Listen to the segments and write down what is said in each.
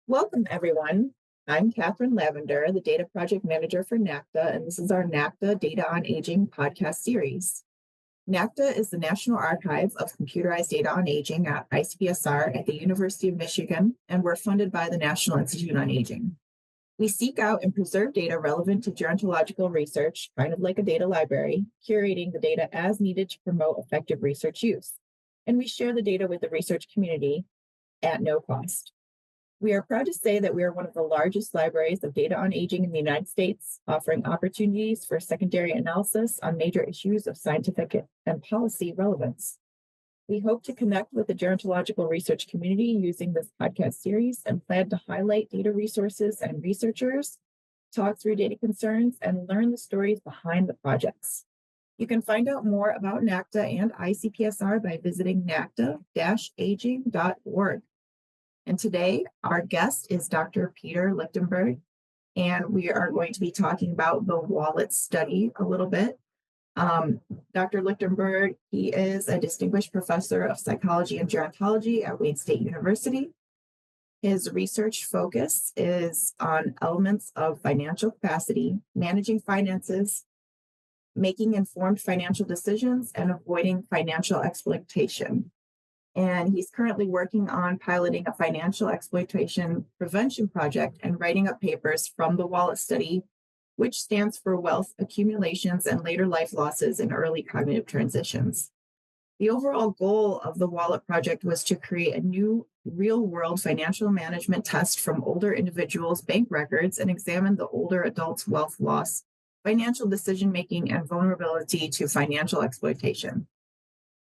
Welcome, everyone. I'm Catherine Lavender, the Data Project Manager for NACDA, and this is our NACDA Data on Aging podcast series. NACDA is the National Archive of Computerized Data on Aging at ICPSR at the University of Michigan, and we're funded by the National Institute on Aging. We seek out and preserve data relevant to gerontological research, kind of like a data library, curating the data as needed to promote effective research use. And we share the data with the research community at no cost. We are proud to say that we are one of the largest libraries of data on aging in the United States, offering opportunities for secondary analysis on major issues of scientific and policy relevance. We hope to connect with the gerontological research community using this podcast series and plan to highlight data resources and researchers, talk through data concerns, and learn the stories behind the projects. You can find out more about NACDA and ICPSR by visiting nacda-aging.org. And today, our guest is Dr. Peter Lichtenberg, and we are going to be talking about the wallet study a little bit. Dr. Lichtenberg, he is a distinguished professor of psychology and gerontology at Wayne State University. His research focus is on elements of financial capacity, managing finances, making informed financial decisions, and avoiding financial exploitation. And he's currently working on piloting a financial exploitation prevention project and writing up papers from the wallet study, which stands for Wealth Accumulations and Later-life Losses in Early Cognitive Transitions. The overall goal of the wallet project was to create a new real-world financial management test from older individuals' bank records and examine the older adults' wealth loss, financial decision-making, and vulnerability to financial exploitation.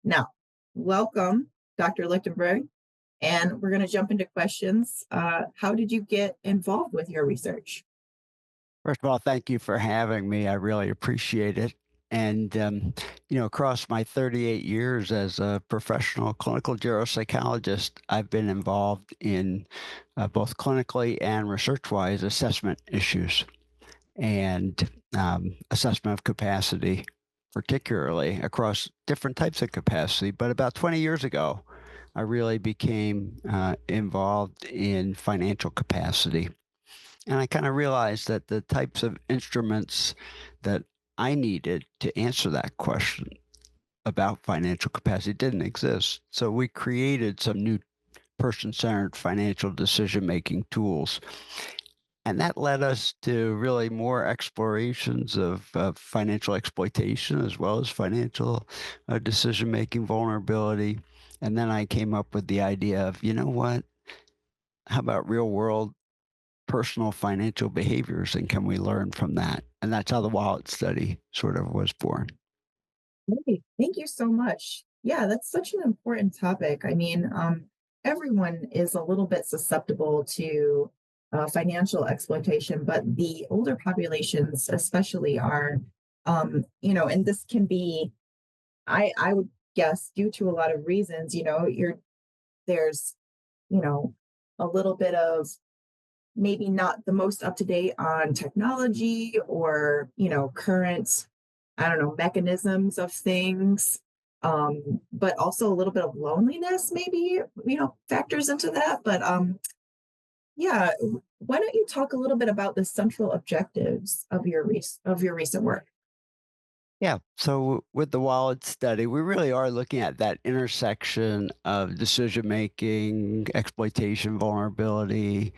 Now, welcome, Dr. Lichtenberg, and we're going to jump into questions. How did you get involved with your research? First of all, thank you for having me. I really appreciate it. And, across my 38 years as a professional clinical geropsychologist, I've been involved in both clinically and research-wise assessment issues and assessment of capacity, particularly across different types of capacity. But about 20 years ago, I really became involved in financial capacity. And I kind of realized that the types of instruments that I needed to answer that question about financial capacity didn't exist. So we created some new person centered financial decision making tools. And that led us to really more explorations of financial exploitation as well as financial decision making vulnerability. And then I came up with the idea of, you know what? How about real world personal financial behaviors, and can we learn from that? And that's how the wallet study sort of was born. Great. Thank you so much. Yeah, that's such an important topic. I mean, everyone is a little bit susceptible to financial exploitation, but the older populations especially are, and this can be, I would guess, due to a lot of reasons. There's, you know, a little bit of maybe not the most up to date on technology or, current, I don't know, mechanisms of things. But also a little bit of loneliness, maybe, factors into that. But yeah, why don't you talk a little bit about the central objectives of your recent work? Yeah. So with the wallet study, we really are looking at that intersection of decision making, exploitation, vulnerability,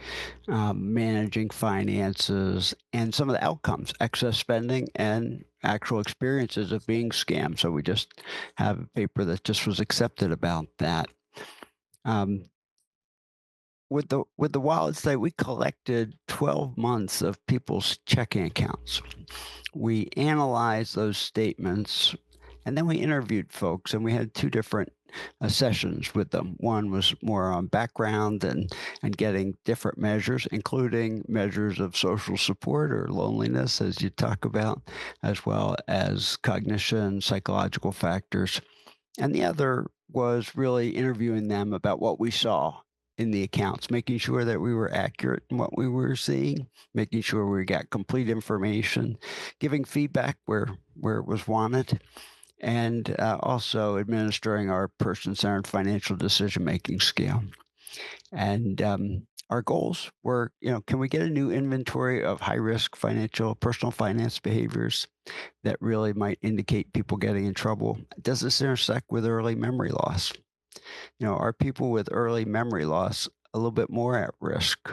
managing finances, and some of the outcomes, excess spending, and actual experiences of being scammed. So we just have a paper that just was accepted about that. Um, with the wallet study, we collected 12 months of people's checking accounts. We analyzed those statements, and then we interviewed folks, and we had two different sessions with them. One was more on background and getting different measures, including measures of social support or loneliness, as you talk about, as well as cognition, psychological factors. And the other was really interviewing them about what we saw in the accounts, making sure that we were accurate in what we were seeing, making sure we got complete information, giving feedback where it was wanted, and also administering our person-centered financial decision-making scale. And our goals were, can we get a new inventory of high risk financial, personal finance behaviors that really might indicate people getting in trouble? Does this intersect with early memory loss? Are people with early memory loss a little bit more at risk?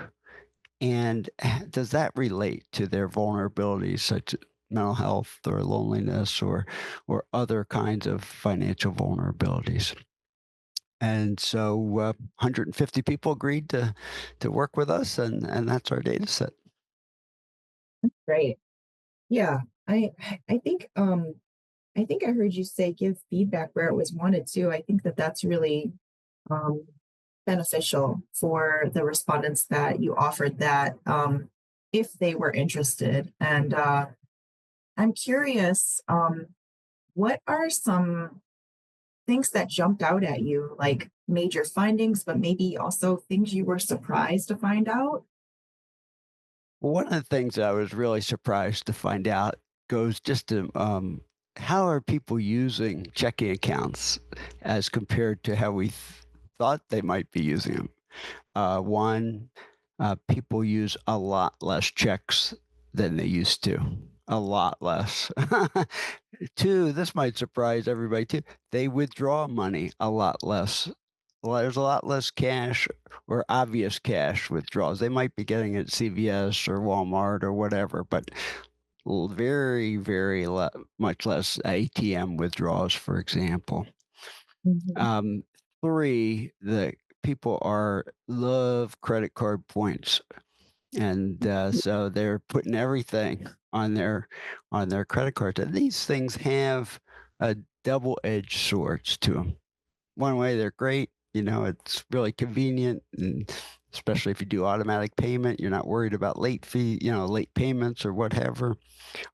And does that relate to their vulnerabilities, such as mental health or loneliness or other kinds of financial vulnerabilities? And so 150 people agreed to work with us, and that's our data set. Right. Yeah. I I think I think I heard you say give feedback where it was wanted too. I think that that's really um beneficial for the respondents that you offered that if they were interested. And I'm curious, what are some things that jumped out at you, like major findings, but maybe also things you were surprised to find out? One of the things I was really surprised to find out goes just to how are people using checking accounts as compared to how we thought they might be using them. One, people use a lot less checks than they used to. A lot less. Two, this might surprise everybody too. They withdraw money a lot less. Well, there's a lot less cash or obvious cash withdrawals. They might be getting it at CVS or Walmart or whatever, but very, very much less ATM withdrawals, for example. Mhm. Um, Three, the people are love credit card points, and so they're putting everything on their credit cards. And these things have a double-edged swords to them. One way they're great, it's really convenient, and especially if you do automatic payment, you're not worried about late payments or whatever.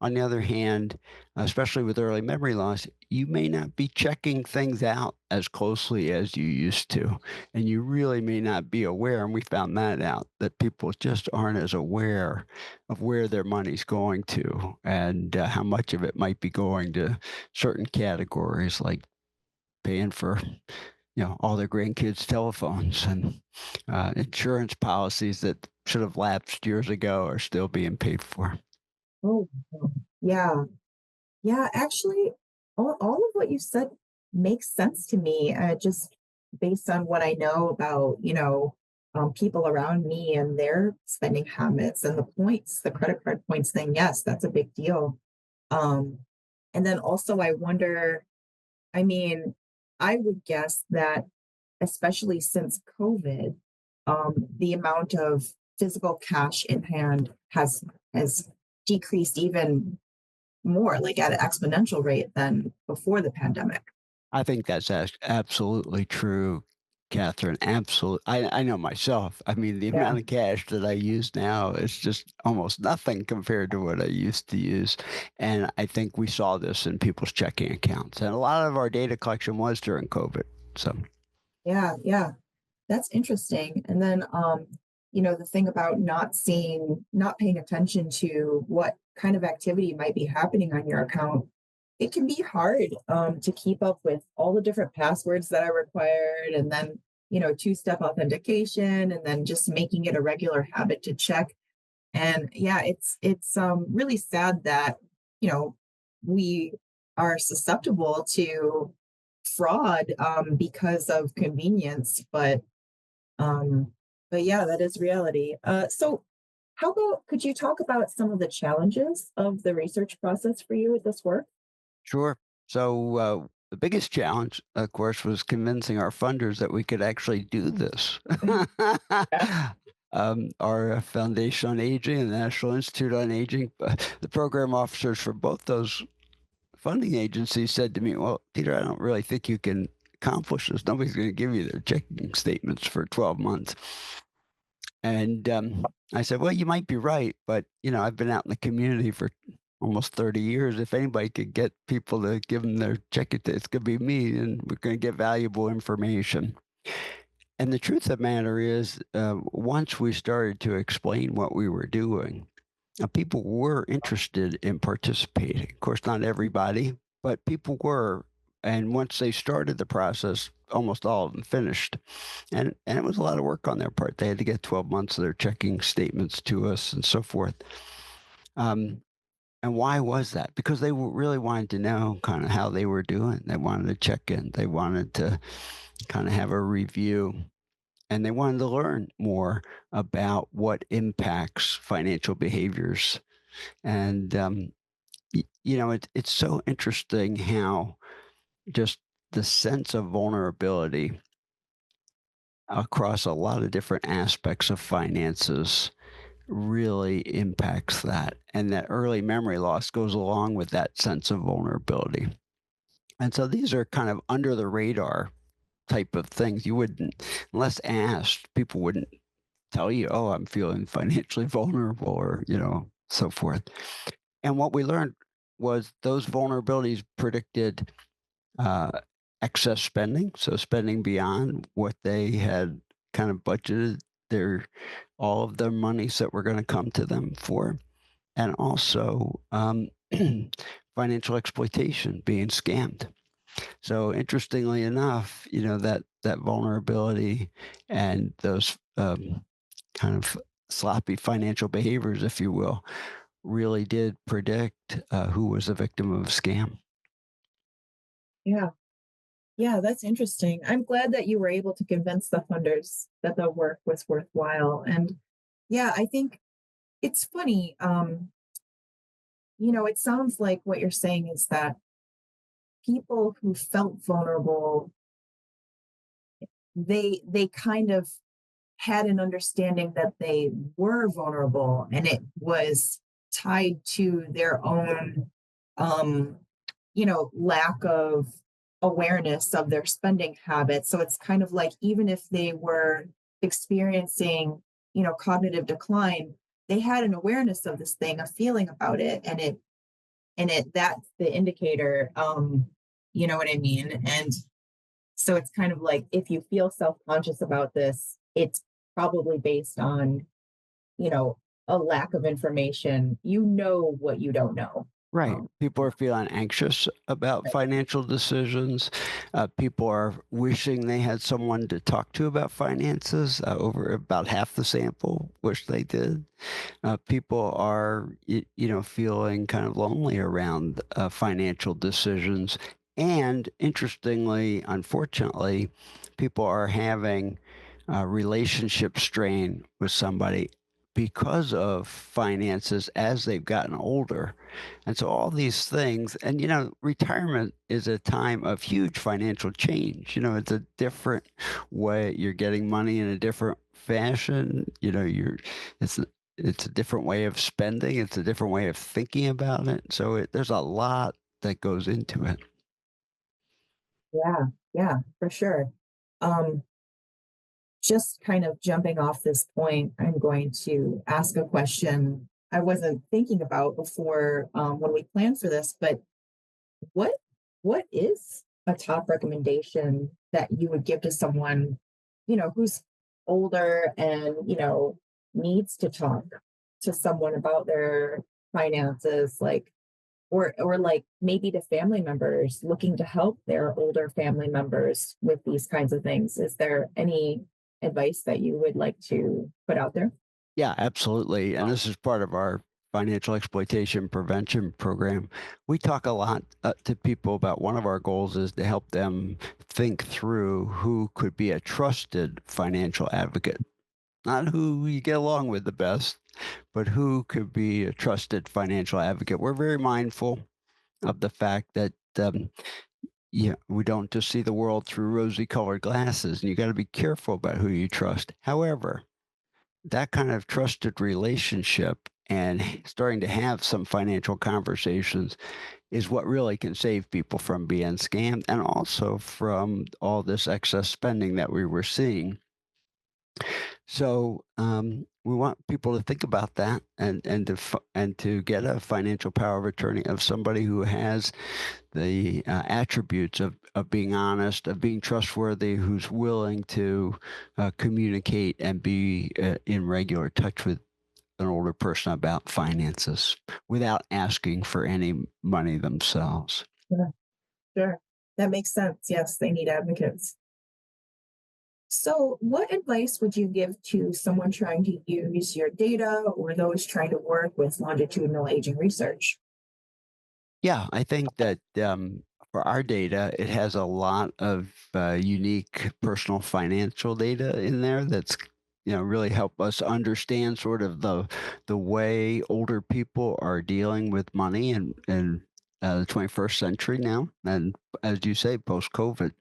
On the other hand, especially with early memory loss, you may not be checking things out as closely as you used to. And you really may not be aware. And we found that out that people just aren't as aware of where their money's going to and how much of it might be going to certain categories like paying for all their grandkids' telephones and insurance policies that should have lapsed years ago are still being paid for. Oh, wow. Yeah. Yeah, actually, all of what you said makes sense to me, just based on what I know about, people around me and their spending habits and the points, the credit card points thing. Yes, that's a big deal. Um, and then also, I wonder, I mean, I would guess that especially since COVID, the amount of physical cash in hand has decreased even more, like at an exponential rate than before the pandemic. I think that's absolutely true, Catherine. Absolutely. I know myself. I mean, the Yeah. amount of cash that I use now is just almost nothing compared to what I used to use. And I think we saw this in people's checking accounts. And a lot of our data collection was during COVID. So, Yeah, yeah. That's interesting. And then, the thing about not paying attention to what kind of activity might be happening on your account, it can be hard to keep up with all the different passwords that are required, and then, two-step authentication, and then just making it a regular habit to check. And yeah, it's really sad that, you know, we are susceptible to fraud because of convenience, um, but yeah, that is reality. So how about could you talk about some of the challenges of the research process for you with this work? sure. So, the biggest challenge, of course, was convincing our funders that we could actually do this. Yeah. Our Foundation on Aging and the National Institute on Aging, the program officers for both those funding agencies said to me, "Well, Peter, I don't really think you can accomplish this. Nobody's going to give you their checking statements for 12 months." And I said, "Well, you might be right, but I've been out in the community for almost 30 years. If anybody could get people to give them their checking, it's going to be me, and we're going to get valuable information." And the truth of the matter is, once we started to explain what we were doing, people were interested in participating. Of course, not everybody, but people were. And once they started the process, almost all of them finished. And it was a lot of work on their part. They had to get 12 months of their checking statements to us and so forth. Um, and why was that? Because they really wanted to know kind of how they were doing. They wanted to check in. They wanted to kind of have a review, and they wanted to learn more about what impacts financial behaviors. And it's so interesting how just the sense of vulnerability across a lot of different aspects of finances really impacts that. And that early memory loss goes along with that sense of vulnerability. And so these are kind of under the radar type of things. You wouldn't, unless asked, people wouldn't tell you, oh, I'm feeling financially vulnerable or, so forth. And what we learned was those vulnerabilities predicted uh, excess spending. So spending beyond what they had kind of budgeted their all of their monies that were going to come to them for, and also financial exploitation, being scammed. So interestingly enough, that vulnerability and those kind of sloppy financial behaviors, if you will, really did predict who was a victim of a scam. Yeah. Yeah, that's interesting. I'm glad that you were able to convince the funders that the work was worthwhile. And yeah, I think it's funny. It sounds like what you're saying is that people who felt vulnerable, they kind of had an understanding that they were vulnerable, and it was tied to their own um lack of awareness of their spending habits. So it's kind of like, even if they were experiencing cognitive decline, they had an awareness of this thing, a feeling about it, and it that's the indicator. You know what I mean? And so it's kind of like, if you feel self-conscious about this, it's probably based on, you know, a lack of information. You know what you don't know. Right. Um, People are feeling anxious about right. financial decisions. People are wishing they had someone to talk to about finances. Over about half the sample wish they did. People are, feeling kind of lonely around financial decisions. And interestingly, unfortunately, people are having relationship strain with somebody because of finances as they've gotten older. And so all these things, and retirement is a time of huge financial change. It's a different way. You're getting money in a different fashion. It's it's a different way of spending. It's a different way of thinking about it. So there's a lot that goes into it. Yeah, yeah, for sure. Um, just kind of jumping off this point, I'm going to ask a question I wasn't thinking about before, when we planned for this. But what what is a top recommendation that you would give to someone, who's older and, needs to talk to someone about their finances, like, or like maybe to family members looking to help their older family members with these kinds of things? Is there any advice that you would like to put out there? Yeah, absolutely. And this is part of our financial exploitation prevention program. We talk a lot to people about one of our goals is to help them think through who could be a trusted financial advocate. Not who you get along with the best, but who could be a trusted financial advocate. We're very mindful of the fact that we don't just see the world through rosy colored glasses, and you got to be careful about who you trust. However, that kind of trusted relationship and starting to have some financial conversations is what really can save people from being scammed and also from all this excess spending that we were seeing. So we want people to think about that and to get a financial power of attorney of somebody who has the attributes of being honest, of being trustworthy, who's willing to communicate and be in regular touch with an older person about finances without asking for any money themselves. Yeah, sure. That makes sense. Yes, they need advocates. So, what advice would you give to someone trying to use your data or those trying to work with longitudinal aging research? Yeah, I think that for our data, it has a lot of unique personal financial data in there that's really help us understand sort of the way older people are dealing with money and the 21st century now, and as you say, post COVID.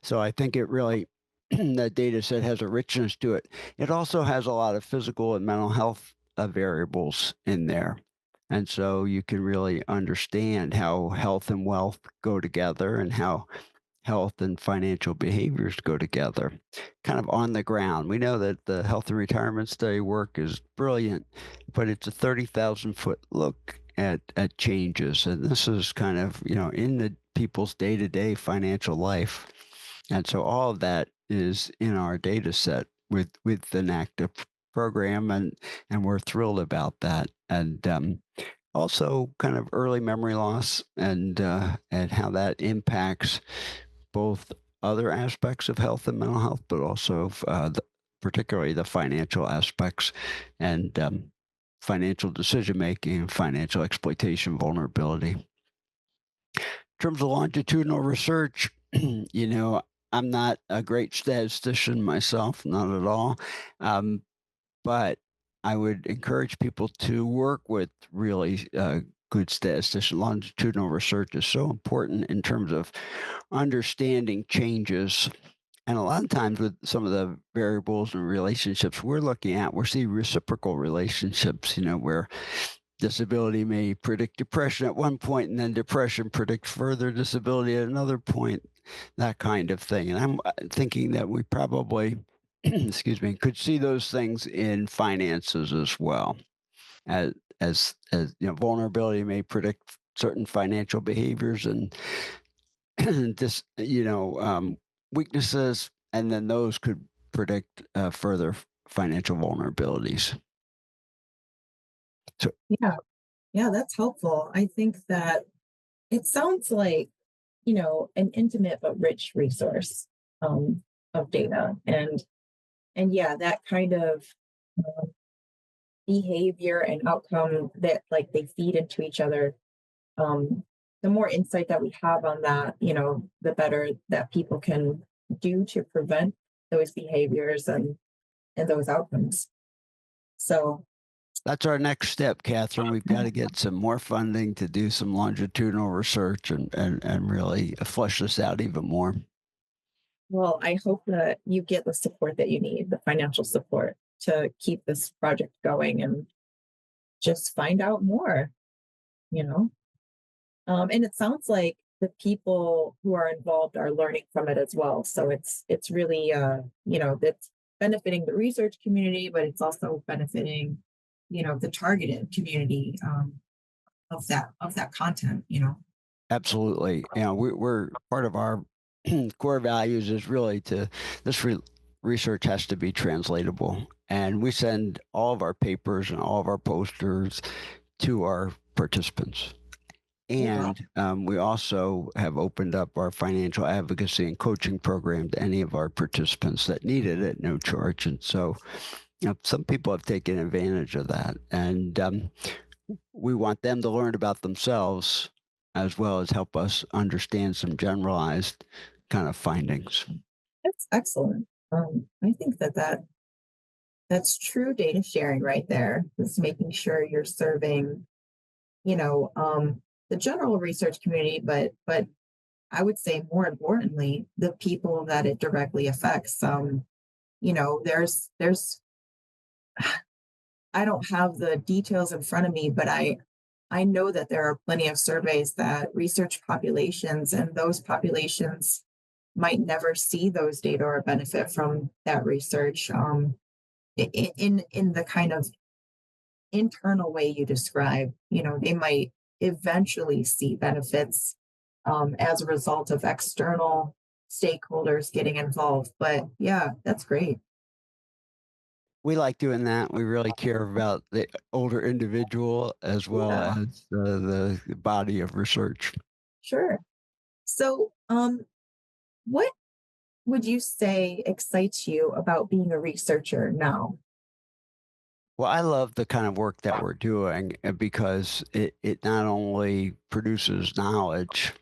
So I think it really that data set has a richness to it. It also has a lot of physical and mental health variables in there, and so you can really understand how health and wealth go together and how health and financial behaviors go together, kind of on the ground. We know that the health and retirement study work is brilliant, but it's a 30,000-foot look at changes. And this is kind of, in the people's day to day financial life. And so all of that is in our data set with the NACDA program, and we're thrilled about that. And also kind of early memory loss and how that impacts both other aspects of health and mental health, but also particularly the financial aspects and financial decision making and financial exploitation vulnerability. In terms of longitudinal research, I'm not a great statistician myself, not at all. Um, but I would encourage people to work with really good statistician. Longitudinal research is so important in terms of understanding changes. And a lot of times with some of the variables and relationships we're looking at, we're seeing reciprocal relationships, where disability may predict depression at one point and then depression predict further disability at another point, that kind of thing. And I'm thinking that we probably, excuse me, could see those things in finances as well. As vulnerability may predict certain financial behaviors and this, weaknesses, and then those could predict further financial vulnerabilities. So Yeah, yeah, that's helpful. I think that it sounds like, an intimate but rich resource um, of data. And yeah, that kind of uh, behavior and outcome that like they feed into each other. Um, the more insight that we have on that, the better that people can do to prevent those behaviors and those outcomes. So that's our next step, Catherine. We've got to get some more funding to do some longitudinal research and really flesh this out even more. well, I hope that you get the support that you need, the financial support to keep this project going and just find out more, you know? And it sounds like the people who are involved are learning from it as well. So it's really that's benefiting the research community, but it's also benefiting, the targeted community of that content, Absolutely. We're part of our core values is really to this research has to be translatable. And we send all of our papers and all of our posters to our participants. Oh, wow. And we also have opened up our financial advocacy and coaching program to any of our participants that need it at no charge. And so, some people have taken advantage of that. And we want them to learn about themselves as well as help us understand some generalized kind of findings. That's excellent. I think that's true data sharing right there. Is making sure you're serving, you know, um, the general research community, but I would say more importantly, the people that it directly affects. There's I don't have the details in front of me, but I know that there are plenty of surveys that research populations and those populations might never see those data or benefit from that research in the kind of internal way you describe. They might eventually see benefits as a result of external stakeholders getting involved. But yeah, that's great. We like doing that. We really care about the older individual as well Yeah, as the body of research. sure. So, what would you say excites you about being a researcher now? Well, I love the kind of work that we're doing because it not only produces knowledge,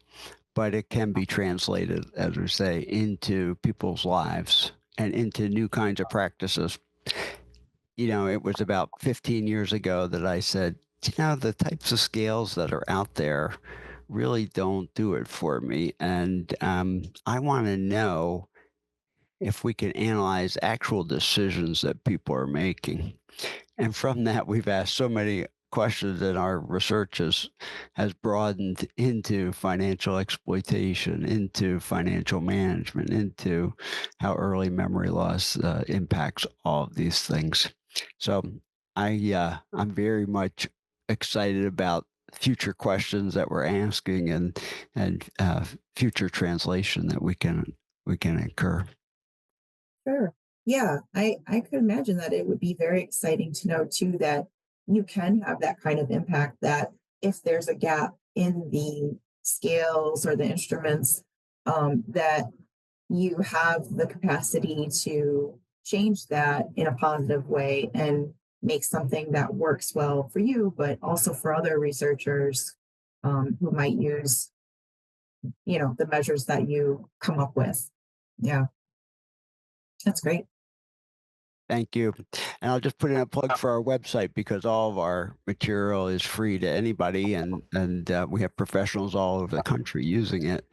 but it can be translated, as we say, into people's lives and into new kinds of practices. It was about 15 years ago that I said, the types of scales that are out there really don't do it for me. And I want to know if we can analyze actual decisions that people are making. And from that, we've asked so many questions, and our research has broadened into financial exploitation, into financial management, into how early memory loss impacts all of these things. So I'm very much excited about future questions that we're asking, and future translation that we can incur. Sure. Yeah, I could imagine that it would be very exciting to know too that you can have that kind of impact, that if there's a gap in the scales or the instruments, that you have the capacity to change that in a positive way and make something that works well for you, but also for other researchers who might use, the measures that you come up with. Yeah, that's great. Thank you. And I'll just put in a plug for our website because all of our material is free to anybody, and we have professionals all over the country using it.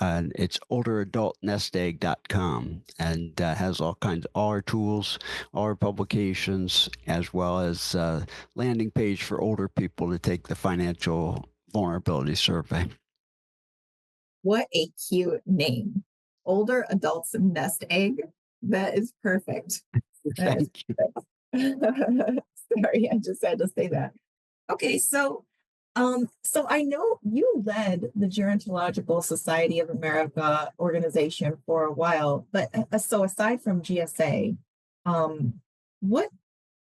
And it's olderadultnestegg.com, and has all our tools, all our publications, as well as landing page for older people to take the financial vulnerability survey. What a cute name. Older adults nest egg. That is perfect. That is Thank you. perfect. Sorry, I just had to say that. Okay, so I know you led the Gerontological Society of America organization for a while, but so aside from GSA, what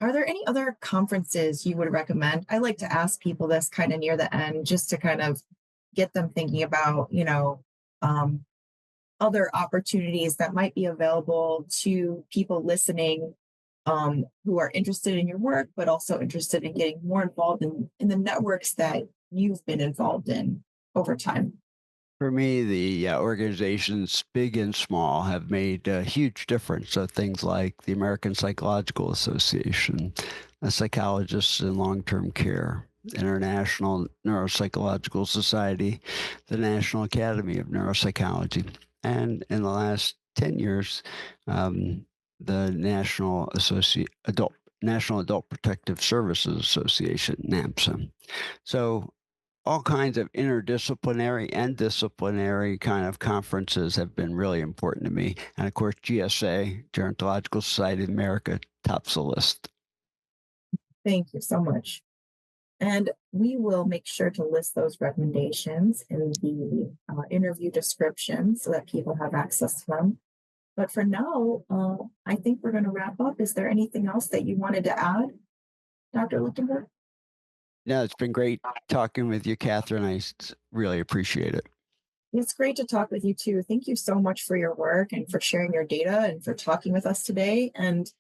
are there any other conferences you would recommend? I like to ask people this kind of near the end just to kind of get them thinking about, um, other opportunities that might be available to people listening, who are interested in your work, but also interested in getting more involved in the networks that you've been involved in over time. For me, the organizations, big and small, have made a huge difference. So things like the American Psychological Association, the Psychologists in Long-Term Care, International Neuropsychological Society, the National Academy of Neuropsychology, and in the last 10 years, the National Adult Protective Services Association, NAMSA. So all kinds of interdisciplinary and disciplinary kind of conferences have been really important to me. And of course, GSA, Gerontological Society of America, tops the list. Thank you so much. And we will make sure to list those recommendations in the interview description so that people have access to them. But for now, I think we're going to wrap up. Is there anything else that you wanted to add, Dr. Lichtenberg? No, it's been great talking with you, Catherine. Really appreciate it. It's great to talk with you too. Thank you so much for your work and for sharing your data and for talking with us today. And,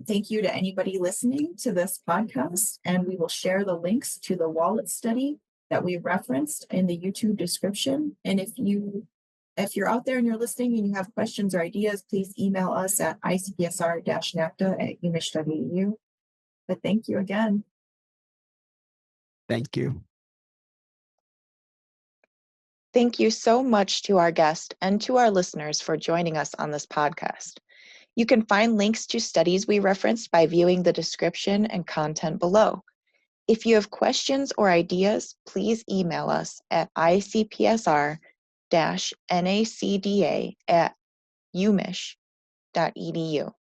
thank you to anybody listening to this podcast. And we will share the links to the wallet study that we referenced in the YouTube description. And if you're out there and you're listening and you have questions or ideas, please email us at icpsr-nacda@umich.edu. But thank you again. Thank you. Thank you so much to our guest and to our listeners for joining us on this podcast. You can find links to studies we referenced by viewing the description and content below. If you have questions or ideas, please email us at icpsr-nacda@umich.edu.